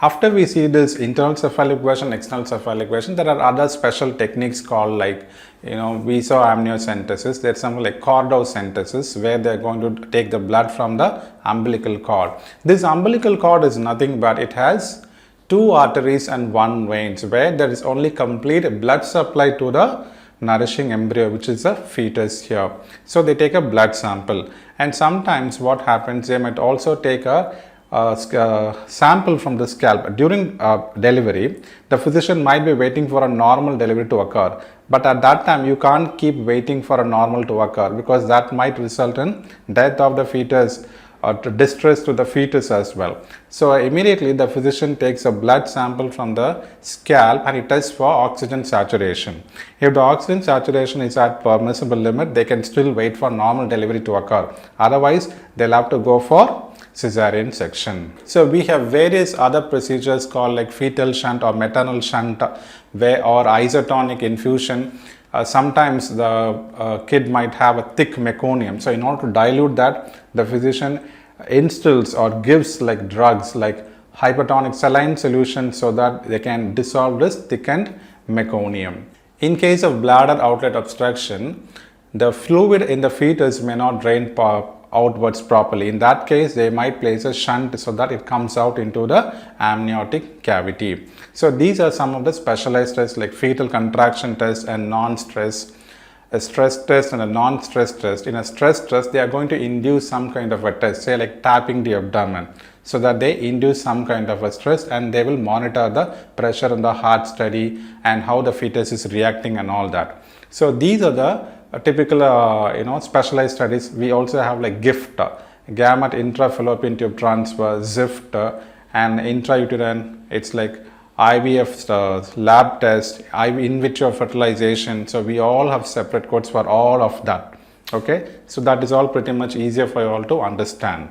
After we see this internal cephalic version, external cephalic version, there are other special techniques called like, we saw amniocentesis. There's something like cordocentesis, where they're going to take the blood from the umbilical cord. This umbilical cord is nothing but it has 2 arteries and 1 veins, where there is only complete blood supply to the nourishing embryo, which is a fetus here. So they take a blood sample, and sometimes what happens, they might also take a sample from the scalp. During delivery, the physician might be waiting for a normal delivery to occur, but at that time you can't keep waiting for a normal to occur, because that might result in death of the fetus or distress to the fetus as well. So immediately the physician takes a blood sample from the scalp and he tests for oxygen saturation. If the oxygen saturation is at permissible limit, they can still wait for normal delivery to occur. Otherwise, they'll have to go for cesarean section. So we have various other procedures called like fetal shunt or maternal shunt, or isotonic infusion. Sometimes the kid might have a thick meconium. So in order to dilute that, the physician instills or gives like drugs like hypertonic saline solution so that they can dissolve this thickened meconium. In case of bladder outlet obstruction, the fluid in the fetus may not drain outwards properly. In that case, they might place a shunt so that it comes out into the amniotic cavity. So these are some of the specialized tests like fetal contraction test and non-stress, a stress test and a non-stress test. In a stress test, they are going to induce some kind of a test, say like tapping the abdomen, so that they induce some kind of a stress, and they will monitor the pressure in the heart steady and how the fetus is reacting and all that. So these are the typical specialized studies. We also have like GIFT, gamete intrafallopian tube transfer, ZIFT, and intrauterine, it's like IVF lab test, in vitro fertilization. So we all have separate codes for all of that. Okay, so that is all pretty much easier for you all to understand.